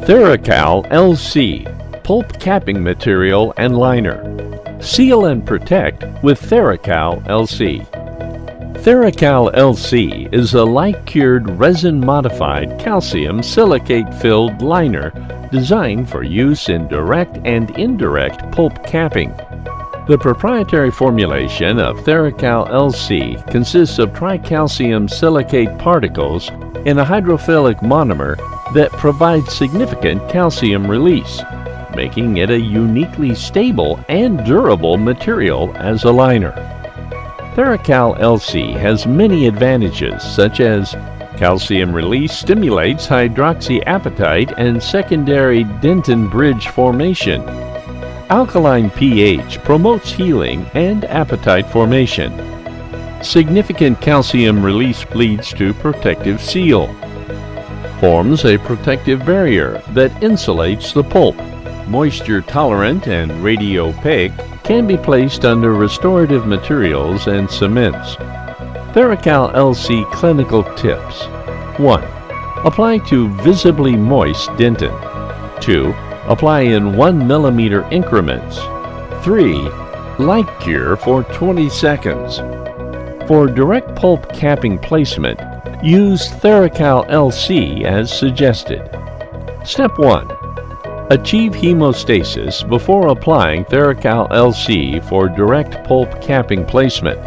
TheraCal LC Pulp Capping Material and Liner. Seal and protect with TheraCal LC. TheraCal LC is a light-cured resin-modified calcium silicate-filled liner designed for use in direct and indirect pulp capping. The proprietary formulation of TheraCal LC consists of tricalcium silicate particles in a hydrophilic monomer that provides significant calcium release, making it a uniquely stable and durable material as a liner. TheraCal LC has many advantages, such as calcium release stimulates hydroxyapatite and secondary dentin bridge formation. Alkaline pH promotes healing and apatite formation. Significant calcium release leads to protective seal. Forms a protective barrier that insulates the pulp. Moisture tolerant and radiopaque, can be placed under restorative materials and cements. TheraCal LC clinical tips. 1. Apply to visibly moist dentin. 2. Apply in 1 mm increments. 3. Light cure for 20 seconds. For direct pulp capping placement, use TheraCal LC as suggested. Step 1. Achieve hemostasis before applying TheraCal LC for direct pulp capping placement.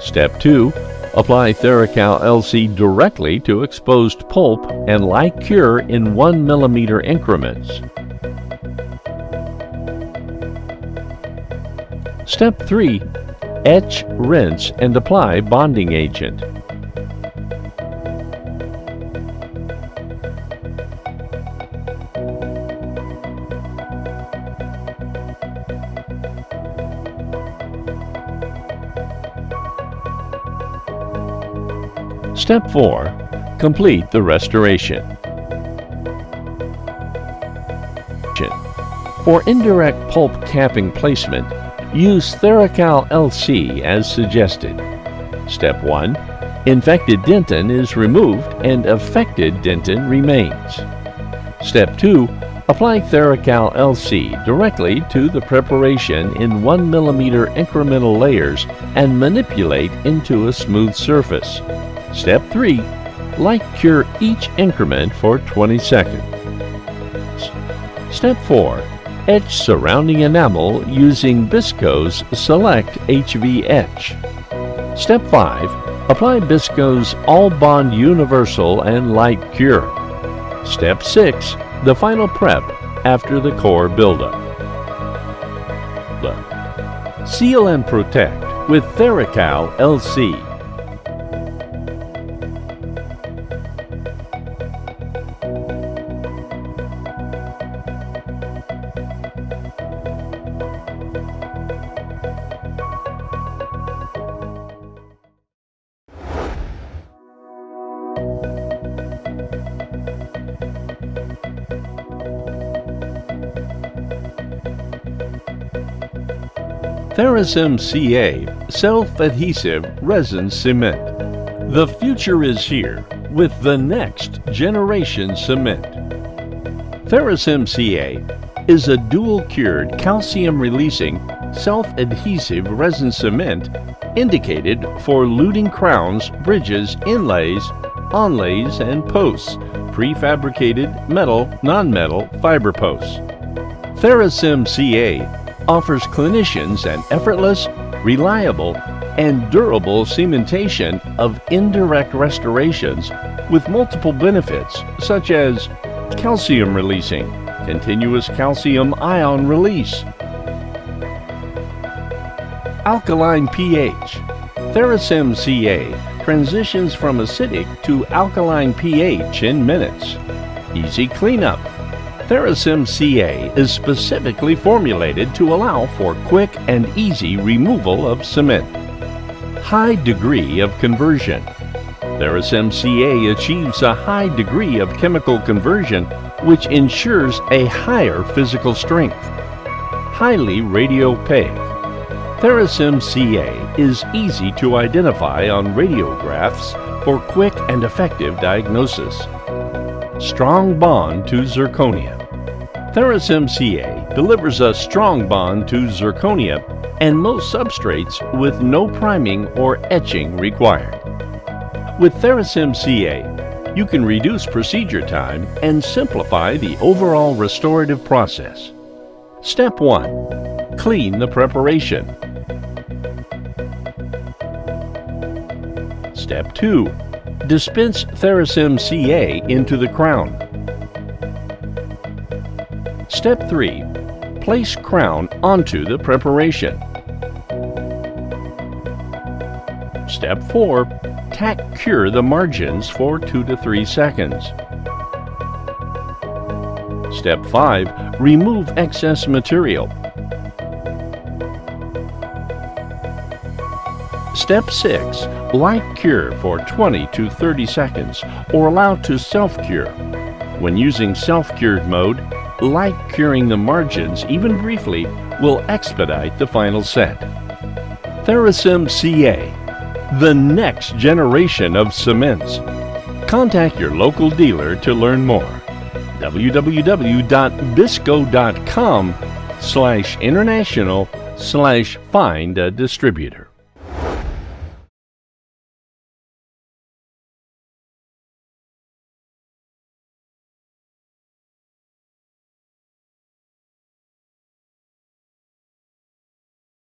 Step 2. Apply TheraCal LC directly to exposed pulp and light cure in 1 mm increments. Step 3. Etch, rinse, and apply bonding agent. Step 4. Complete the restoration. For indirect pulp capping placement, use TheraCal LC as suggested. Step 1. Infected dentin is removed and affected dentin remains. Step 2. Apply TheraCal LC directly to the preparation in 1 mm incremental layers and manipulate into a smooth surface. Step 3. Light cure each increment for 20 seconds. Step 4. Etch surrounding enamel using Bisco's Select HV Etch. Step 5. Apply Bisco's All Bond Universal and Light Cure. Step 6. The final prep after the core buildup. Seal and protect with TheraCal LC. TheraFamily CA Self-Adhesive Resin Cement. The future is here with the next generation cement. TheraFamily CA is a dual-cured calcium-releasing self-adhesive resin cement indicated for luting crowns, bridges, inlays, onlays, and posts, prefabricated metal, non-metal fiber posts. TheraFamily CA offers clinicians an effortless, reliable, and durable cementation of indirect restorations with multiple benefits such as calcium releasing, continuous calcium ion release, alkaline pH. TheraFamily CA transitions from acidic to alkaline pH in minutes. Easy cleanup. TheraFamily CA is specifically formulated to allow for quick and easy removal of cement. High degree of conversion. TheraFamily CA achieves a high degree of chemical conversion which ensures a higher physical strength. highly radiopaque. TheraSim CA is easy to identify on radiographs for quick and effective diagnosis. Strong bond to zirconia. TheraSim CA delivers a strong bond to zirconia and most substrates with no priming or etching required. With TheraSim CA, you can reduce procedure time and simplify the overall restorative process. Step 1. Clean the preparation. Step 2. Dispense TheraSim CA into the crown. Step 3. Place crown onto the preparation. Step 4. Tack cure the margins for 2 to 3 seconds. Step 5. Remove excess material. Step 6. Light cure for 20 to 30 seconds or allow to self-cure. When using self-cured mode, light curing the margins even briefly will expedite the final set. TheraSim CA, the next generation of cements. Contact your local dealer to learn more. www.bisco.com/international/find a distributor.